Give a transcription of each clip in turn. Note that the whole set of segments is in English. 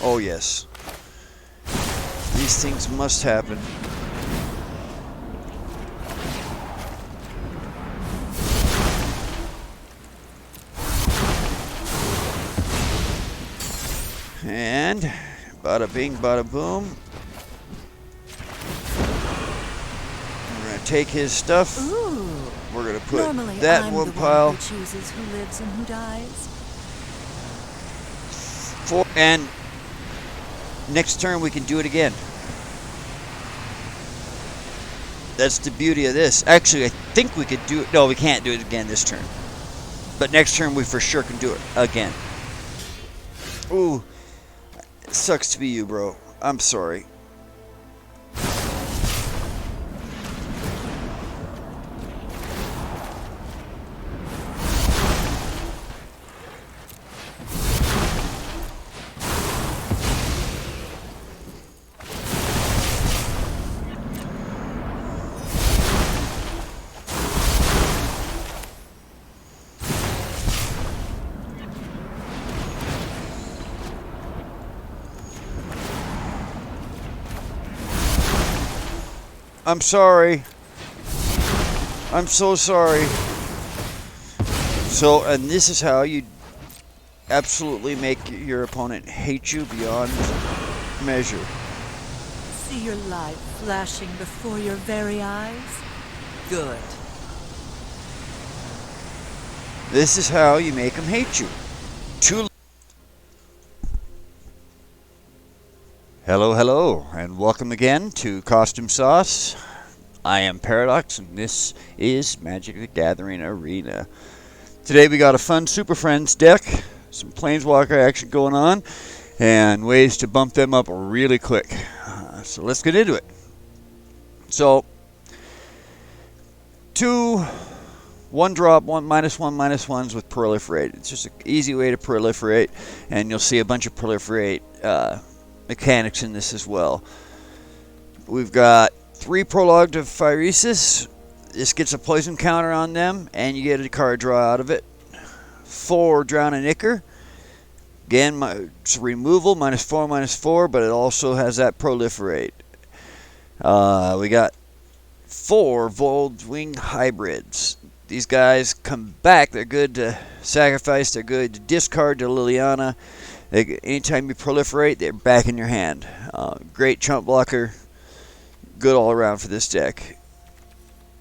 Oh yes. These things must happen. And bada bing, bada boom. We're gonna take his stuff. Ooh. We're gonna put Normally, that I'm in one the pile. one who chooses who lives and who dies. And next turn we can do it again. That's the beauty of this. Actually, I think we could do it. No, we can't do it again this turn. But next turn we for sure can do it again. Ooh. It sucks to be you, bro. I'm sorry. I'm sorry. I'm so sorry. So, and this is how you absolutely make your opponent hate you beyond measure. See your life flashing before your very eyes? Good. This is how you make them hate you. Hello, hello, and welcome again to Costume Sauce. I am Paradox, and this is Magic the Gathering Arena. Today we got a fun Super Friends deck, some Planeswalker action going on, and ways to bump them up really quick. So let's get into it. So, two 1-drop, -1/-1s with proliferate. It's just an easy way to proliferate, and you'll see a bunch of proliferate mechanics in this as well. We've got 3 Prologue to Phyresis. This gets a poison counter on them, and you get a card draw out of it. 4 Drown and Ichor. Again, it's removal, -4/-4, but it also has that proliferate. We got 4 Voldwing Hybrids. These guys come back. They're good to sacrifice. They're good to discard to Liliana. Anytime you proliferate, they're back in your hand. Great chump blocker. Good all around for this deck.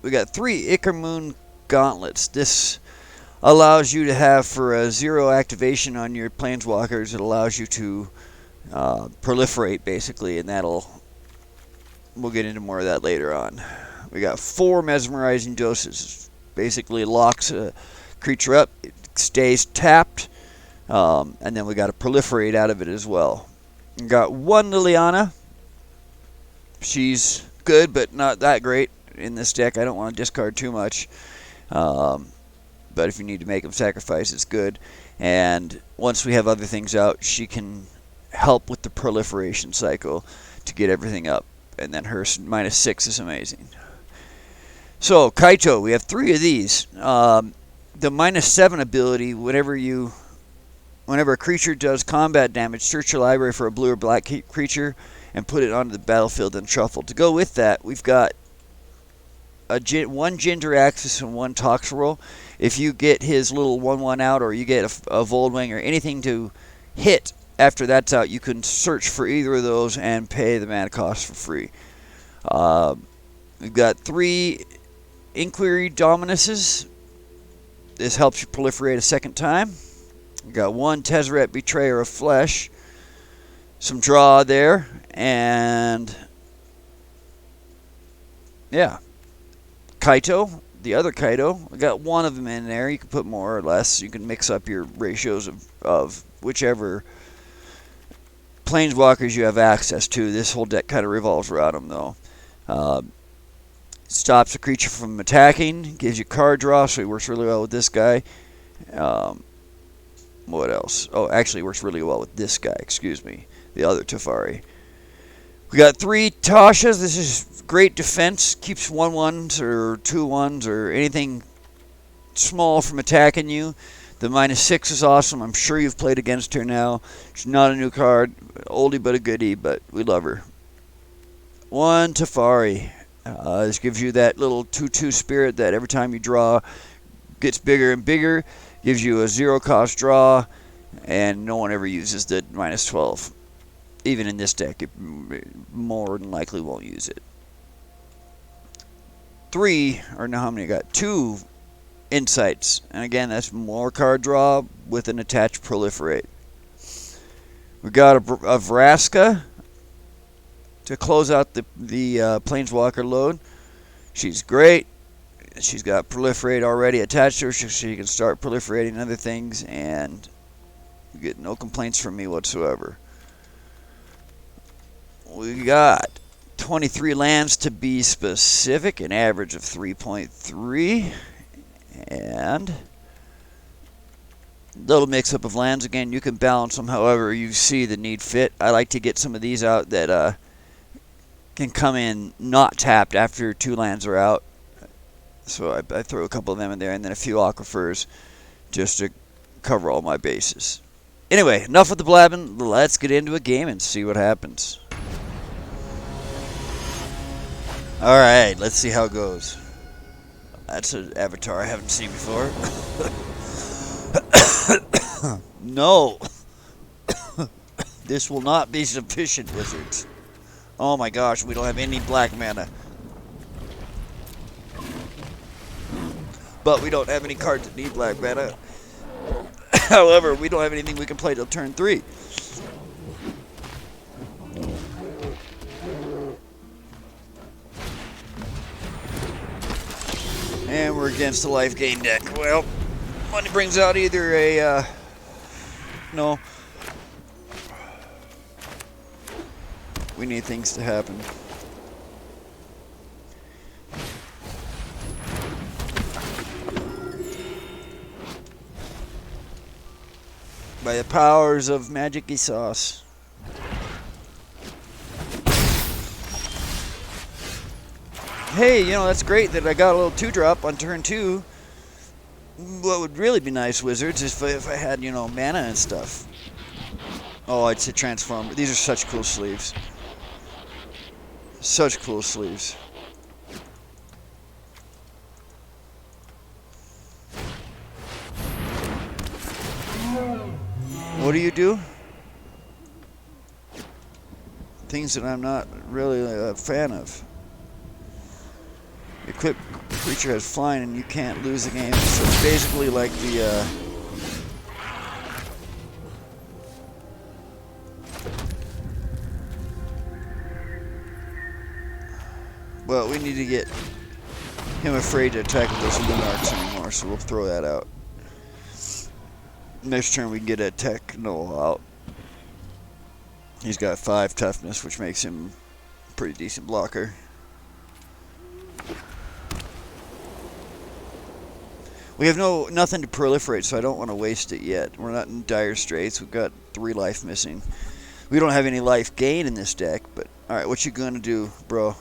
We got 3 Ichor Moon Gauntlets. This allows you to have, for a 0 activation on your Planeswalkers, it allows you to proliferate, basically, and we'll get into more of that later on. We got 4 Mesmerizing Doses. Basically locks a creature up. It stays tapped. And then we got to proliferate out of it as well. We got 1 Liliana. She's good, but not that great in this deck. I don't want to discard too much. But if you need to make them sacrifice, it's good. And once we have other things out, she can help with the proliferation cycle to get everything up. And then her -6 is amazing. So, Kaito, we have 3 of these. The -7 ability, whenever a creature does combat damage, search your library for a blue or black creature and put it onto the battlefield and shuffle. To go with that, we've got 1 Ginger Axis and 1 Toxrill. If you get his little 1/1 out, or you get a Voldwing or anything to hit after that's out, you can search for either of those and pay the mana cost for free. We've got 3 Inquiry Dominuses. This helps you proliferate a second time. We got 1 Tezzeret Betrayer of Flesh. Some draw there. And yeah. Kaito, the other Kaito. We got 1 of them in there. You can put more or less. You can mix up your ratios of whichever Planeswalkers you have access to. This whole deck kind of revolves around them, though. Stops a creature from attacking. Gives you card draw, so he works really well with this guy. What else? Oh, actually works really well with this guy, excuse me. The other Teferi. We got 3 Tashas. This is great defense. Keeps 1/1s or 2/1s or anything small from attacking you. The -6 is awesome. I'm sure you've played against her now. She's not a new card. Oldie but a goodie, but we love her. 1 Teferi. This gives you that little 2/2 spirit that every time you draw gets bigger and bigger. Gives you a 0-cost draw, and no one ever uses the -12. Even in this deck, it more than likely won't use it. 3, or now how many I got? 2 Insights. And again, that's more card draw with an attached proliferate. We got a Vraska to close out the Planeswalker load. She's great. She's got proliferate already attached to her, so she can start proliferating other things, and you get no complaints from me whatsoever. We got 23 lands to be specific, an average of 3.3. And little mix-up of lands. Again, you can balance them however you see the need fit. I like to get some of these out that can come in not tapped after 2 lands are out. So I throw a couple of them in there, and then a few aquifers just to cover all my bases. Anyway, enough with the blabbing. Let's get into a game and see what happens. Alright, let's see how it goes. That's an avatar I haven't seen before. No. This will not be sufficient, wizards. Oh my gosh, we don't have any black mana. But we don't have any cards that need black mana. However, we don't have anything we can play till turn 3. And we're against the life gain deck. Well, money brings out either a, no. We need things to happen. By the powers of magic-y sauce. Hey, you know, that's great that I got a little 2-drop on turn 2. What would really be nice, wizards, is if I had, you know, mana and stuff. Oh, I'd say transform. These are such cool sleeves. Such cool sleeves. What do you do? Things that I'm not really a fan of. Equipped creature has flying and you can't lose the game. So it's basically like the well, we need to get him afraid to attack with those Lunarks anymore, so we'll throw that out. Next turn we can get a Techno out. He's got 5 toughness, which makes him a pretty decent blocker. We have nothing to proliferate, so I don't want to waste it yet. We're not in dire straits. We've got 3 life missing. We don't have any life gain in this deck, but alright, what you gonna do, bro?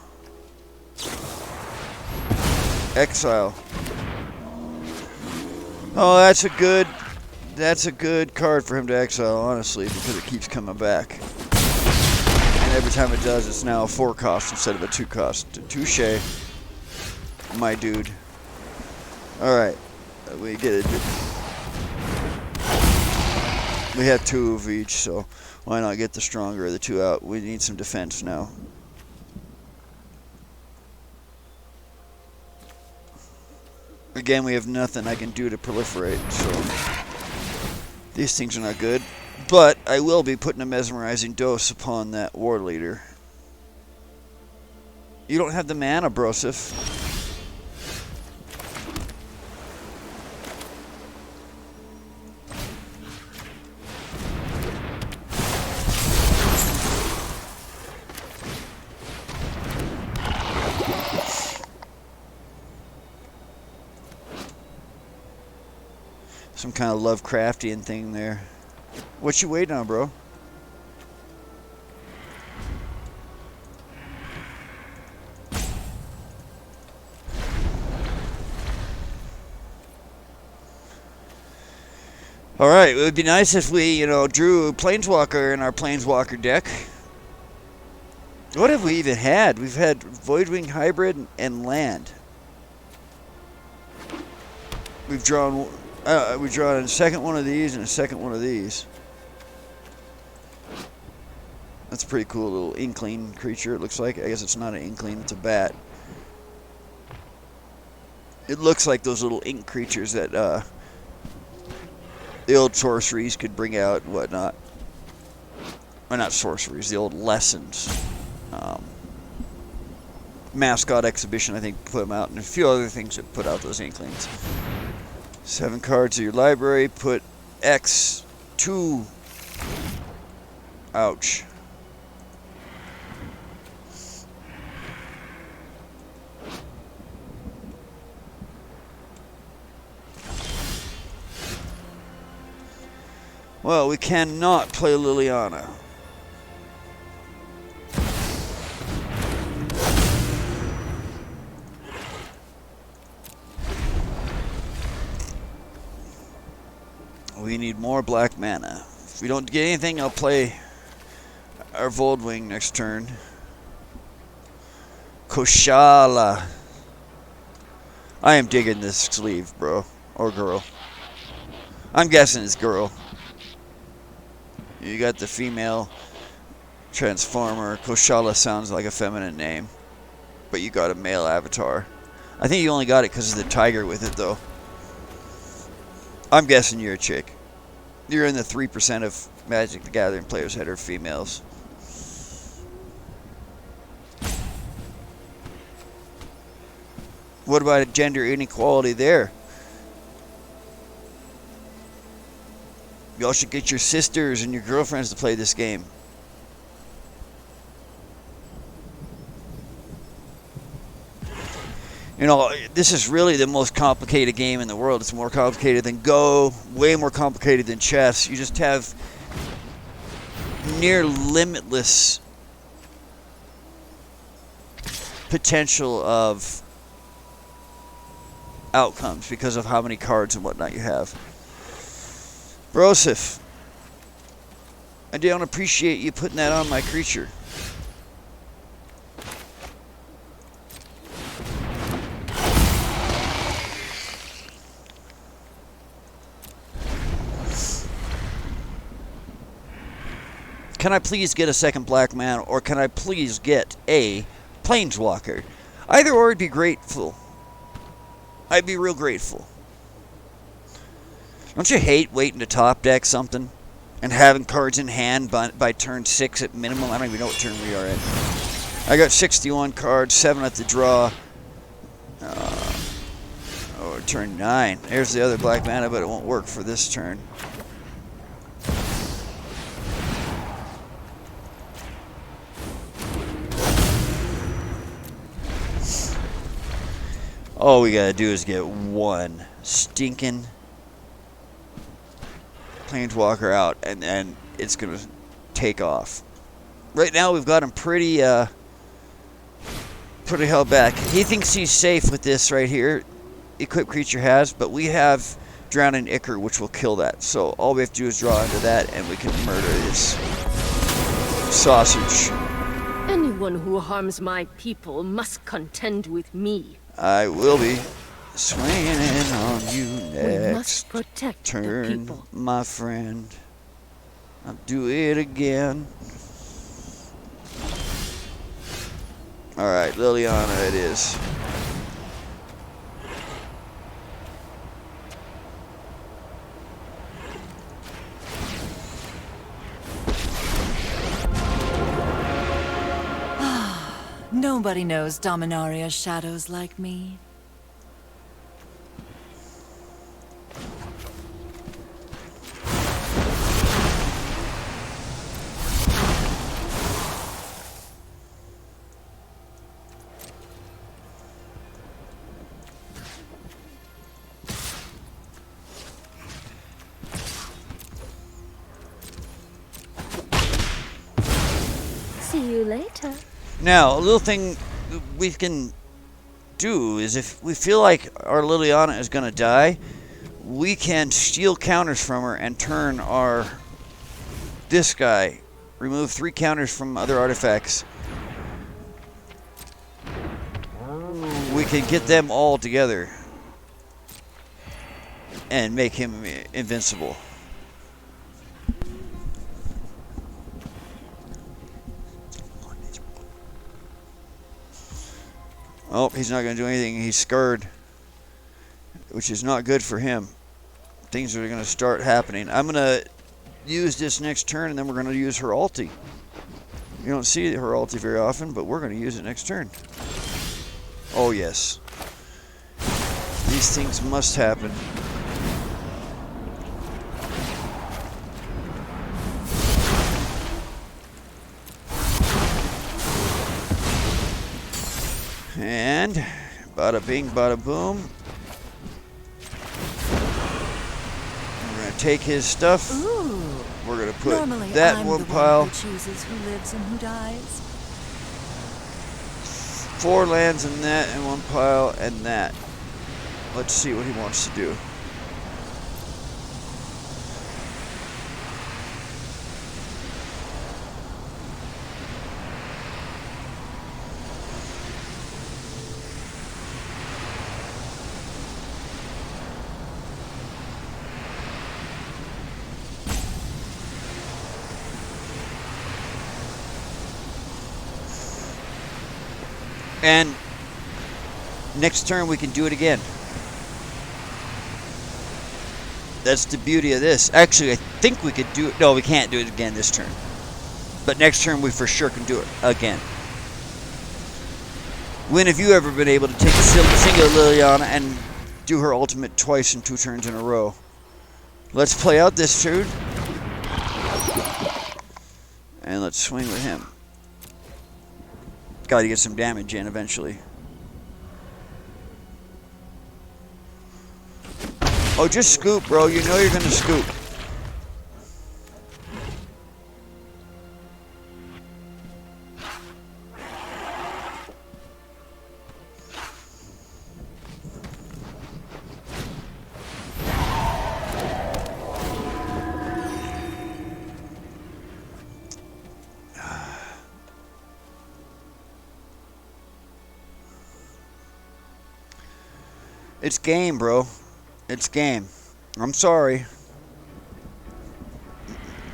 Exile. Oh, that's a good card for him to exile, honestly, because it keeps coming back. And every time it does, it's now a 4-cost instead of a 2-cost. Touche, my dude. Alright, we get it. We had 2 of each, so why not get the stronger of the 2 out? We need some defense now. Again, we have nothing I can do to proliferate, so these things are not good. But I will be putting a mesmerizing dose upon that war leader. You don't have the mana, Broseph. Some kind of Lovecraftian thing there. What you waiting on, bro? Alright, it would be nice if we, you know, drew Planeswalker in our Planeswalker deck. What have we even had? We've had Voidwing Hybrid and Land. We've drawn a second one of these and a second one of these. That's a pretty cool little inkling creature, it looks like. I guess it's not an inkling, it's a bat. It looks like those little ink creatures that the old sorceries could bring out and whatnot. Or not sorceries, the old lessons. Mascot exhibition, I think, put them out, and a few other things that put out those inklings. 7 cards of your library, put X2. Ouch. Well, we cannot play Liliana. We need more black mana. If we don't get anything, I'll play our Voldwing next turn. Koshala. I am digging this sleeve, bro. Or girl. I'm guessing it's girl. You got the female transformer. Koshala sounds like a feminine name. But you got a male avatar. I think you only got it because of the tiger with it, though. I'm guessing you're a chick. You're in the 3% of Magic the Gathering players that are females. What about gender inequality there? Y'all should get your sisters and your girlfriends to play this game. You know, this is really the most complicated game in the world. It's more complicated than Go, way more complicated than chess. You just have near limitless potential of outcomes because of how many cards and whatnot you have. Brosif, I don't appreciate you putting that on my creature. Can I please get a second black man, or can I please get a Planeswalker? Either or, I'd be grateful. I'd be real grateful. Don't you hate waiting to top deck something and having cards in hand by turn 6 at minimum? I don't even know what turn we are at. I got 61 cards, 7 at the draw. Turn 9. There's the other black mana, but it won't work for this turn. All we gotta do is get one stinking Planeswalker out, and then it's gonna take off. Right now we've got him pretty held back. He thinks he's safe with this right here. Equipped creature has, but we have Drowning Ichor, which will kill that. So all we have to do is draw into that, and we can murder this sausage. Anyone who harms my people must contend with me. I will be swinging in on you next. We must protect the turn, people. my friend. I'll do it again. Alright, Liliana it is. Nobody knows Dominaria's shadows like me. See you later. Now, a little thing we can do is if we feel like our Liliana is going to die, we can steal counters from her and turn this guy, remove 3 counters from other artifacts. We can get them all together and make him invincible. Oh, he's not going to do anything. He's scared, which is not good for him. Things are going to start happening. I'm going to use this next turn, and then we're going to use her ulti. You don't see her ulti very often, but we're going to use it next turn. Oh, yes. These things must happen. And bada bing, bada boom. We're going to take his stuff. Ooh. We're going to put Normally, that I'm one the pile. one who chooses who lives and who dies. 4 lands in that, and 1 pile, and that. Let's see what he wants to do. And next turn we can do it again. That's the beauty of this. Actually, I think we could do it. No, we can't do it again this turn. But next turn we for sure can do it again. When have you ever been able to take a single Liliana and do her ultimate twice in 2 turns in a row? Let's play out this turn. And let's swing with him. Got to get some damage in eventually. Oh, just scoop, bro. You know you're going to scoop. It's game, bro. It's game. I'm sorry.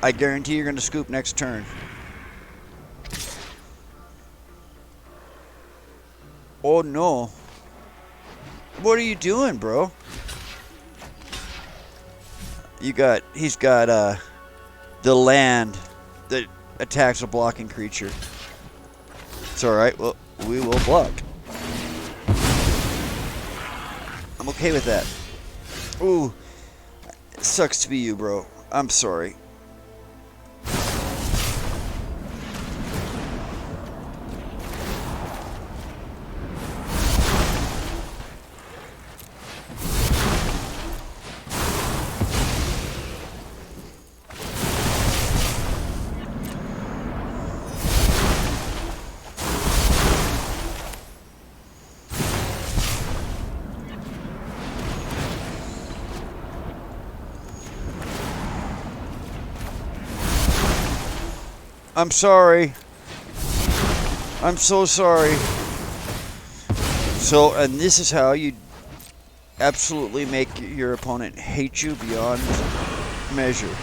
I guarantee you're going to scoop next turn. Oh, no. What are you doing, bro? He's got the land that attacks a blocking creature. It's alright. Well, we will block. I'm okay with that. Ooh, it sucks to be you, bro. I'm sorry. I'm sorry. I'm so sorry. So, and this is how you absolutely make your opponent hate you beyond measure.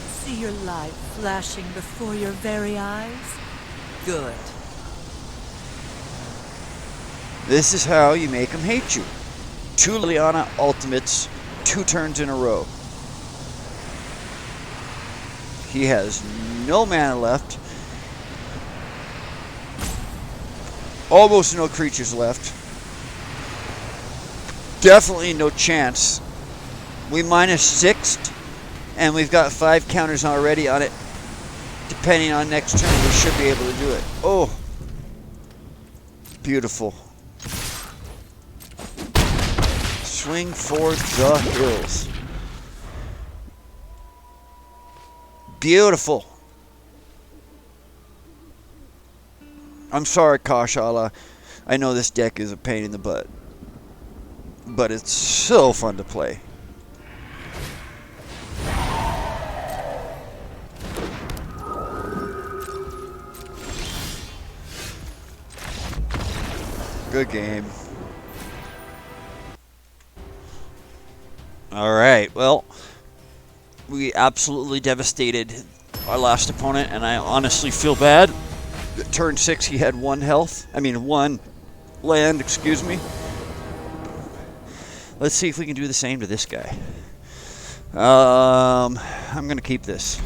See your life flashing before your very eyes? Good. This is how you make him hate you. 2 Liliana ultimates, 2 turns in a row. He has no mana left. Almost no creatures left. Definitely no chance. We -6'd, and we've got 5 counters already on it. Depending on next turn, we should be able to do it. Oh. Beautiful. Swing for the hills. Beautiful. I'm sorry, Kashala. I know this deck is a pain in the butt. But it's so fun to play. Good game. Alright, well, we absolutely devastated our last opponent, and I honestly feel bad. At turn 6, he had 1 health. I mean, 1 land, excuse me. Let's see if we can do the same to this guy. I'm going to keep this.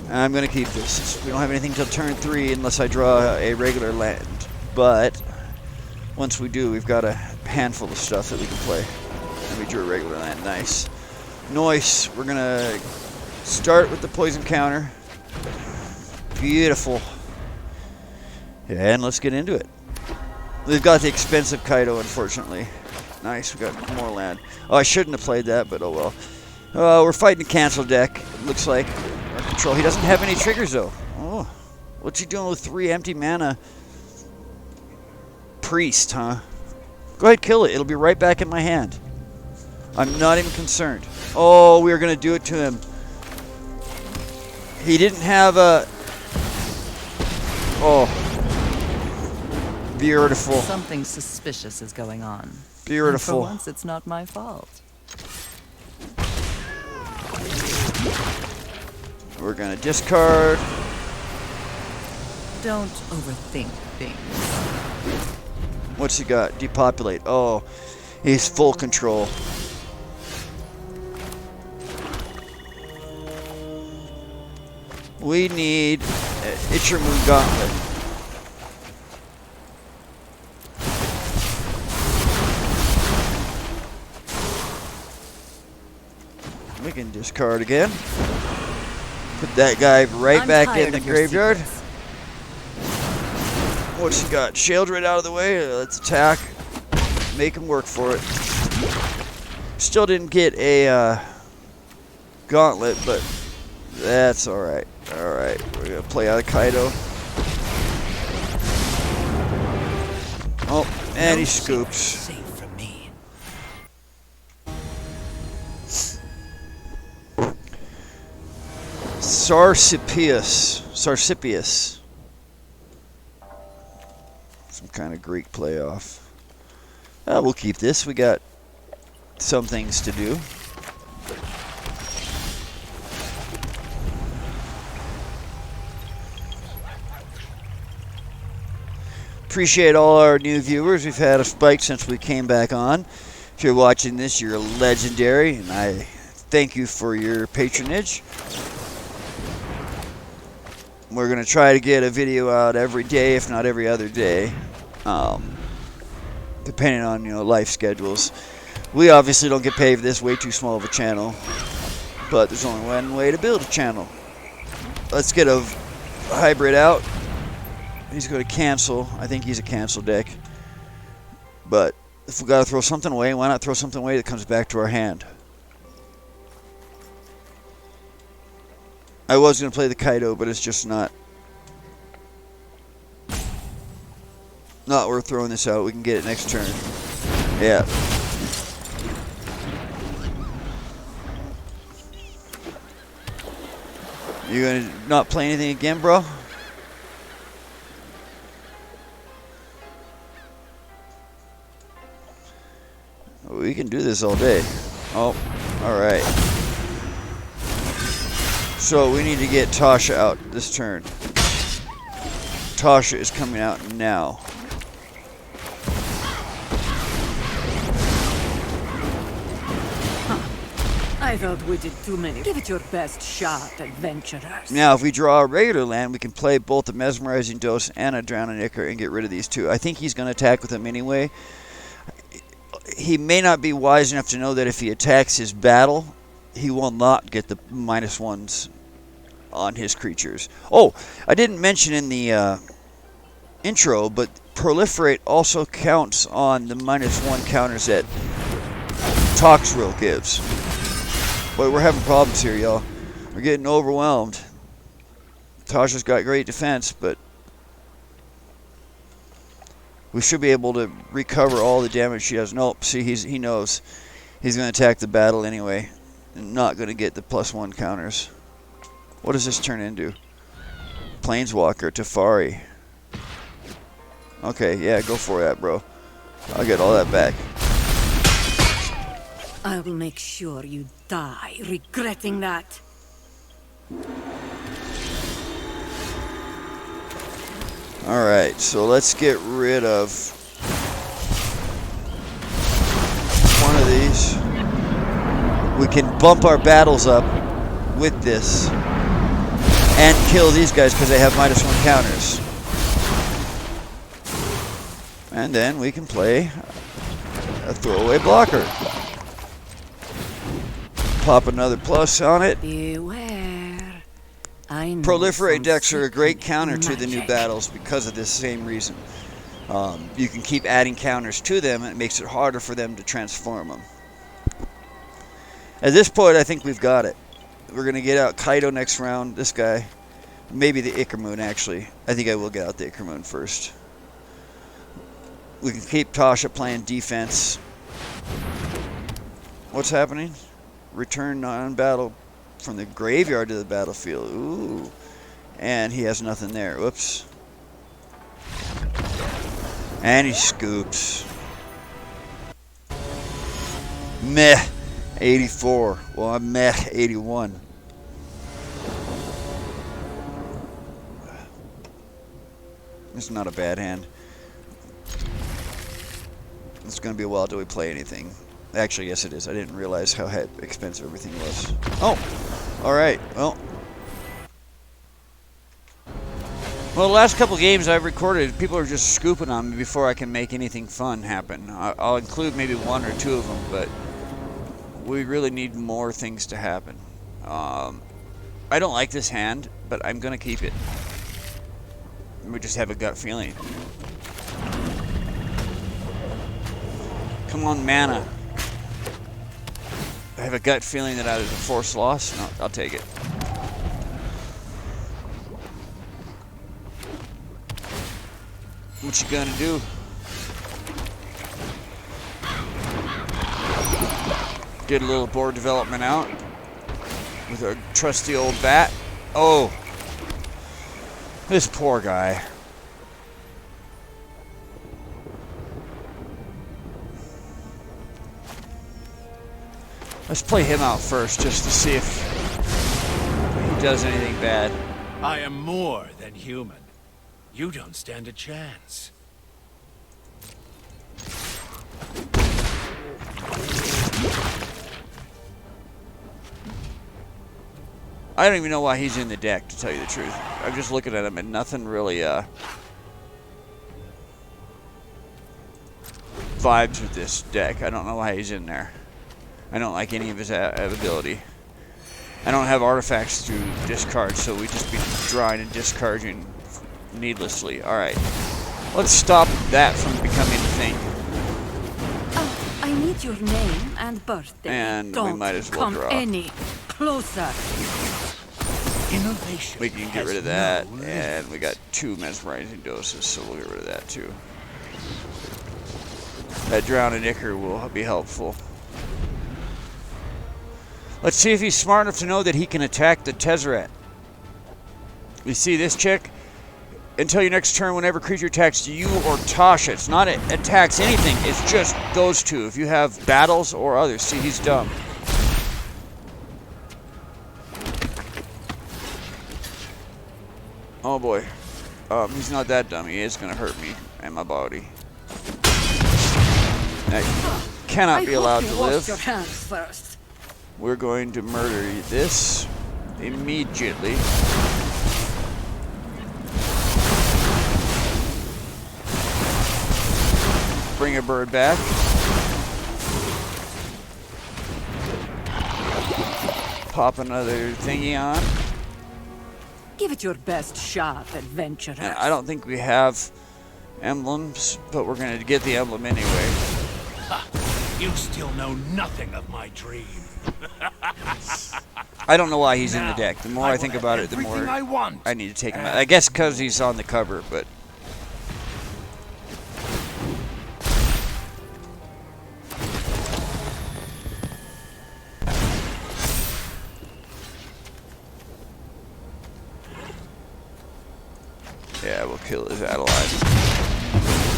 I'm going to keep this. We don't have anything till turn 3 unless I draw a regular land. But once we do, we've got a handful of stuff that we can play. And we drew a regular land. Nice. Nice. We're going to start with the poison counter. Beautiful. And let's get into it. We've got the expensive Kaido, unfortunately. Nice, we got more land. Oh, I shouldn't have played that, but oh well. We're fighting a cancel deck, it looks like. Our control. He doesn't have any triggers, though. Oh, what's he doing with 3 empty mana? Priest, huh? Go ahead, kill it. It'll be right back in my hand. I'm not even concerned. Oh, we are going to do it to him. He didn't have a... Oh. Beautiful. Something suspicious is going on. Beautiful. And for once, it's not my fault. We're going to discard. Don't overthink things. What's he got? Depopulate. Oh, he's full control. We need an Ichirmoon Gauntlet. We can discard again. Put that guy right back in the graveyard. What's he got? Shield right out of the way. Let's attack. Make him work for it. Still didn't get a gauntlet, but that's alright. Alright, we're going to play out of Kaido. Oh, and he scoops. Safe from me. Sarsipius. Some kind of Greek playoff. We'll keep this. We got some things to do. Appreciate all our new viewers. We've had a spike since we came back on. If you're watching this, you're legendary, and I thank you for your patronage. We're going to try to get a video out every day, if not every other day, depending on life schedules. We obviously don't get paid for this, way too small of a channel, but there's only one way to build a channel. Let's get a hybrid out. He's going to cancel. I think he's a cancel deck. But if we got to throw something away, why not throw something away that comes back to our hand? I was going to play the Kaido, but it's just not worth throwing this out. We can get it next turn. Yeah. You going to not play anything again, bro? We can do this all day. Oh, alright. So we need to get Tasha out this turn. Tasha is coming out now. I thought we did too many. Give it your best shot, adventurers. Now, if we draw a regular land, we can play both the Mesmerizing Dose and a Drowning Ichor and get rid of these two. I think he's going to attack with them anyway. He may not be wise enough to know that if he attacks his battle, he will not get the -1s on his creatures. Oh, I didn't mention in the intro, but Proliferate also counts on the -1 counters that Toxrill gives. Boy, we're having problems here, y'all. We're getting overwhelmed. Tasha's got great defense, but we should be able to recover all the damage she does. Nope, see, he knows. He's going to attack the battle anyway. And not going to get the +1 counters. What does this turn into? Planeswalker, Teferi. Okay, yeah, go for that, bro. I'll get all that back. I will make sure you die regretting that. Alright, so let's get rid of one of these. We can bump our battles up with this and kill these guys because they have -1 counters. And then we can play a throwaway blocker. Pop another plus on it. Beware. I know Proliferate some decks are a great secret counter to the new magic. battles because of this same reason. You can keep adding counters to them and it makes it harder for them to transform them. At this point, I think we've got it. We're going to get out Kaido next round, this guy. Maybe the Ichor actually. I think I will get out the Ichor first. We can keep Tasha playing defense. What's happening? Return non-battle from the graveyard to the battlefield. Ooh. And he has nothing there. Whoops. And he scoops. Meh. 84. Well, I'm meh 81. It's not a bad hand. It's going to be a while till we play anything. Actually, yes it is. I didn't realize how expensive everything was. Oh! Alright, well. Well, the last couple games I've recorded, people are just scooping on me before I can make anything fun happen. I'll include maybe 1 or 2 of them, but we really need more things to happen. I don't like this hand, but I'm going to keep it. We just have a gut feeling. Come on, mana. I have a gut feeling that I was a forced loss. No, I'll take it. What you gonna do? Get a little board development out with our trusty old bat. Oh, this poor guy. Let's play him out first, just to see if he does anything bad. I am more than human. You don't stand a chance. I don't even know why he's in the deck, to tell you the truth. I'm just looking at him and nothing really vibes with this deck. I don't know why he's in there. I don't like any of his ability. I don't have artifacts to discard, so we just be drawing and discarding needlessly. Alright. Let's stop that from becoming a thing. Oh, I need your name and birthday. And Don't we might as well come draw. any closer. Innovation. We can get rid of that. And we got 2 mesmerizing doses, so we'll get rid of that too. That Drowning Ichor will be helpful. Let's see if he's smart enough to know that he can attack the Tezzeret. You see this chick? Until your next turn, whenever creature attacks you or Tasha, it's not attacks anything, it's just those two. If you have battles or others. See, he's dumb. Oh boy. He's not that dumb. He is going to hurt me and my body. I cannot be allowed to live. Your hands first. We're going to murder this immediately. Bring a bird back. Pop another thingy on. Give it your best shot, adventurer. And I don't think we have emblems, but we're going to get the emblem anyway. Ha! You still know nothing of my dream. I don't know why he's in the deck. The more I think about it, the more I need to take him out. I guess because he's on the cover, but... yeah, we'll kill his Adeline.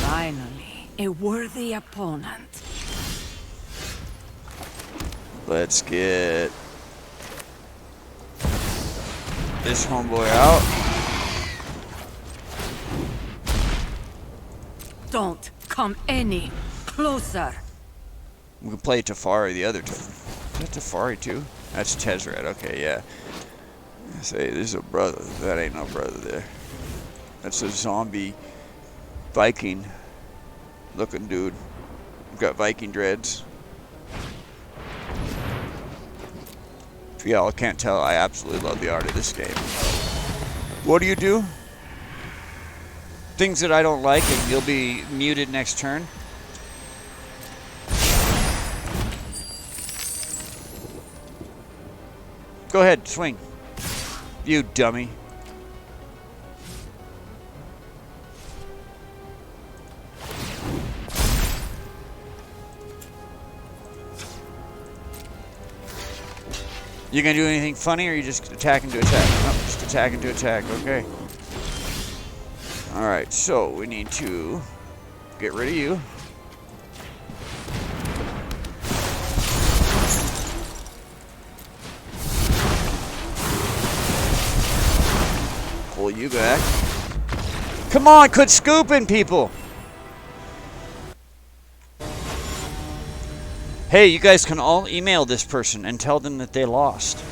Finally, a worthy opponent. Let's get this homeboy out. Don't come any closer. We can play Teferi, the other. Is that Teferi too? That's Tezzeret. Okay, yeah. I say, this is a brother. That ain't no brother there. That's a zombie Viking looking dude. Got Viking dreads. If y'all can't tell, I absolutely love the art of this game. What do you do? Things that I don't like, and you'll be muted next turn. Go ahead, swing. You dummy. You gonna do anything funny, or you just attacking to attack? No, just attacking to attack. Okay. All right. So we need to get rid of you. Pull you back. Come on, quit scooping, people. Hey, you guys can all email this person and tell them that they lost.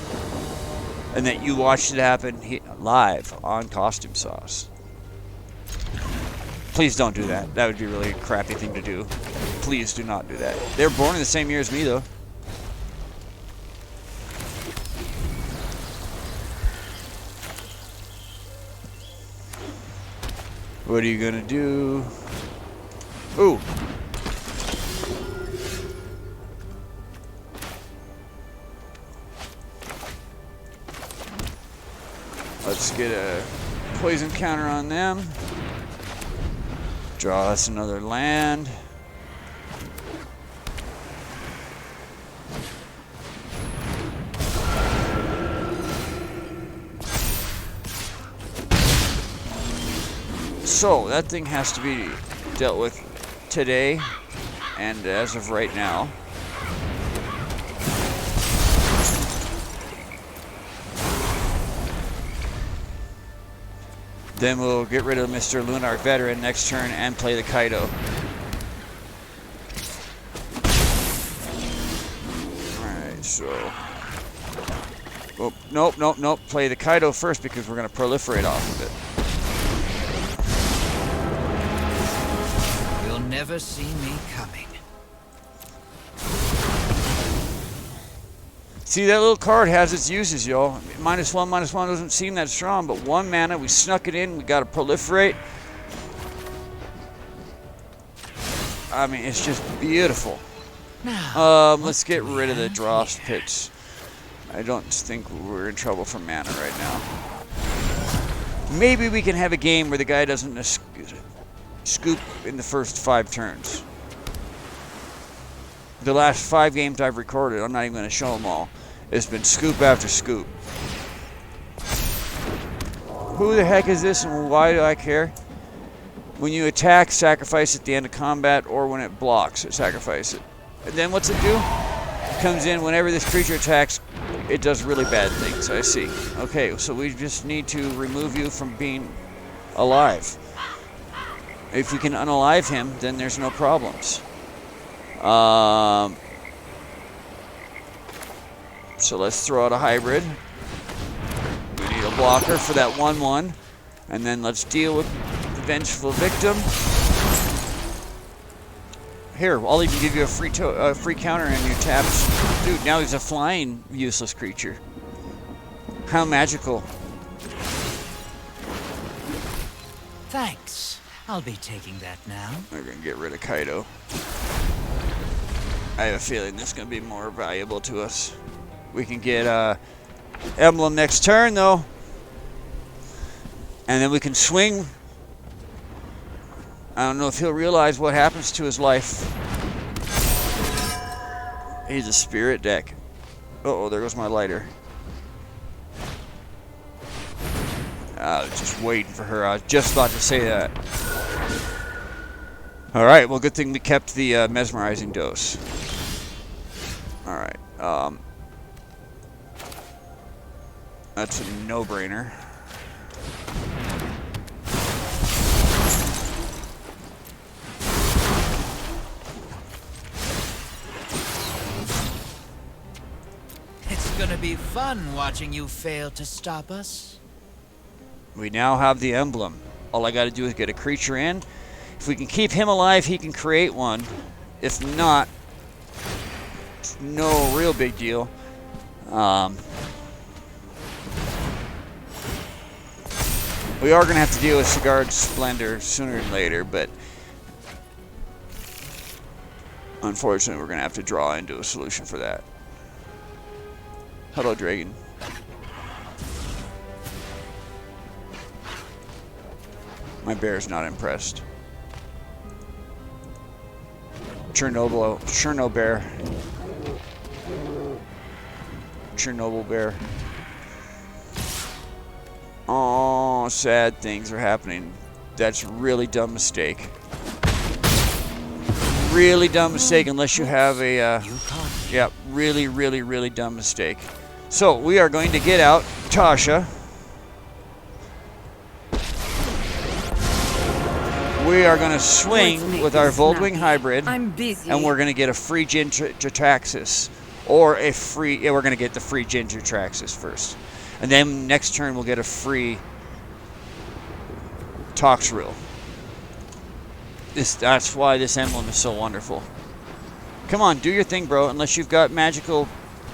And that you watched it happen live on Costume Sauce. Please don't do that. That would be really a crappy thing to do. Please do not do that. They were born in the same year as me, though. What are you gonna do? Ooh. Let's get a poison counter on them. Draw us another land. So that thing has to be dealt with today and as of right now. Then we'll get rid of Mr. Lunark Veteran next turn and play the Kaido. Alright, so... Oh, nope, nope, nope. Play the Kaido first because we're going to proliferate off of it. You'll never see me coming. See, that little card has its uses, y'all. -1/-1 doesn't seem that strong, but 1 mana, we snuck it in, we got to proliferate. I mean, it's just beautiful. Let's get rid of the Dross Pits. I don't think we're in trouble for mana right now. Maybe we can have a game where the guy doesn't scoop in the first 5 turns. The last 5 games I've recorded, I'm not even going to show them all. It's been scoop after scoop. Who the heck is this and why do I care? When you attack, sacrifice at the end of combat, or when it blocks, sacrifice it. And then what's it do? It comes in whenever this creature attacks, it does really bad things. I see. Okay, so we just need to remove you from being alive. If we can unalive him, then there's no problems. So let's throw out a hybrid. We need a blocker for that 1/1. And then let's deal with the Vengeful Victim. Here, I'll even give you a free counter and your taps. Dude, now he's a flying useless creature. How magical. Thanks. I'll be taking that now. We're going to get rid of Kaido. I have a feeling this is going to be more valuable to us. We can get Emblem next turn, though. And then we can swing. I don't know if he'll realize what happens to his life. He's a spirit deck. Uh-oh, there goes my lighter. I was just waiting for her. I was just about to say that. Alright, well, good thing we kept the mesmerizing dose. Alright, that's a no-brainer. It's gonna be fun watching you fail to stop us. We now have the emblem. All I gotta do is get a creature in. If we can keep him alive, he can create one. If not, it's no real big deal. We are going to have to deal with Sigurd's Splendor sooner than later, but unfortunately we're going to have to draw into a solution for that. Hello, Dragon. My bear's not impressed. Chernobyl bear. Chernobyl bear. Oh, sad things are happening. That's a really dumb mistake. Really dumb mistake unless you have a, yeah, really, really, really dumb mistake. So, we are going to get out Tasha. We are going to swing with our Voldwing hybrid, and we're going to get a free Gingertraxis, or a free. Yeah, we're going to get the free Gingertraxis first, and then next turn we'll get a free Toxrill. That's why this emblem is so wonderful. Come on, do your thing, bro. Unless you've got magical.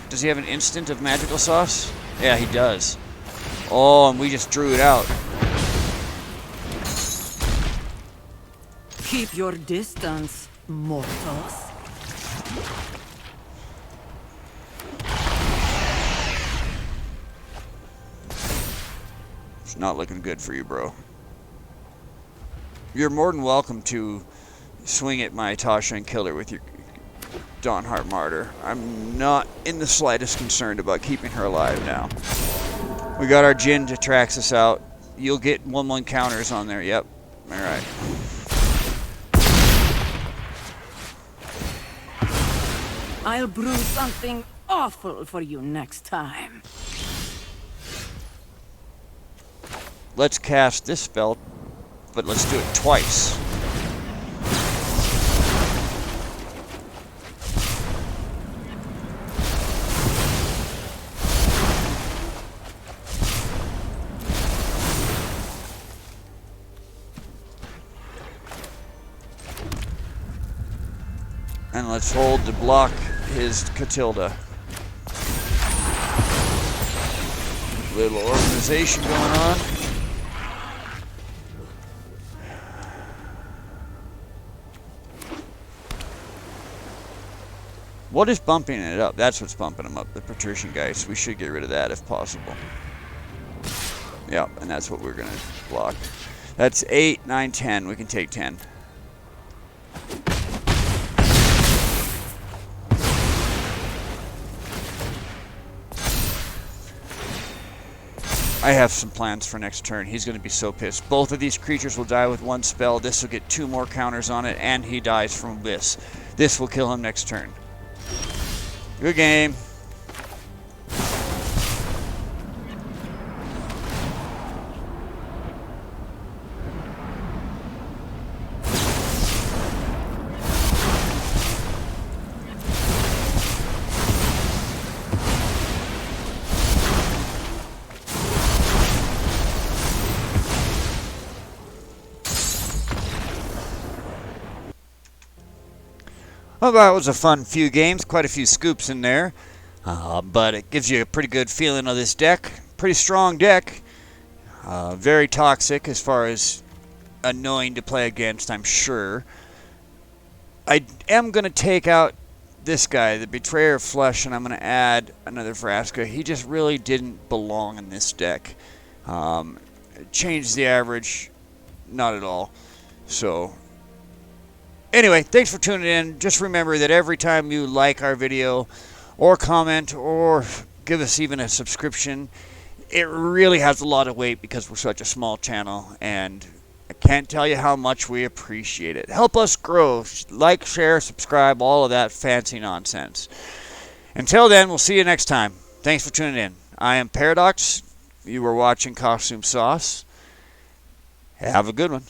Does he have an instant of magical sauce? Yeah, he does. Oh, and we just drew it out. Keep your distance, mortals. It's not looking good for you, bro. You're more than welcome to swing at my Tasha and kill her with your Dawnheart Martyr. I'm not in the slightest concerned about keeping her alive now. We got our Jin to Traxxas out. You'll get 1/1 counters on there. Yep. Alright. I'll brew something awful for you next time. Let's cast this spell, but let's do it twice. And let's hold to block his Catilda. Little organization going on. What is bumping it up? That's what's bumping him up, the Patrician Geist. We should get rid of that if possible. Yep, and that's what we're going to block. That's 8, 9, 10. We can take 10. I have some plans for next turn. He's going to be so pissed. Both of these creatures will die with one spell. This will get 2 more counters on it, and he dies from Abyss. This will kill him next turn. Good game. Well, that was a fun few games, quite a few scoops in there, but it gives you a pretty good feeling of this deck. Pretty strong deck, very toxic as far as annoying to play against, I'm sure. I am going to take out this guy, the Betrayer of Flesh, and I'm going to add another Vraska. He just really didn't belong in this deck. Changed the average, not at all. So anyway, thanks for tuning in. Just remember that every time you like our video or comment or give us even a subscription, it really has a lot of weight because we're such a small channel, and Can't tell you how much we appreciate it. Help us grow. Like, share, subscribe, all of that fancy nonsense. Until then, we'll see you next time. Thanks for tuning in. I am Paradox. You were watching Costume Sauce. Have a good one.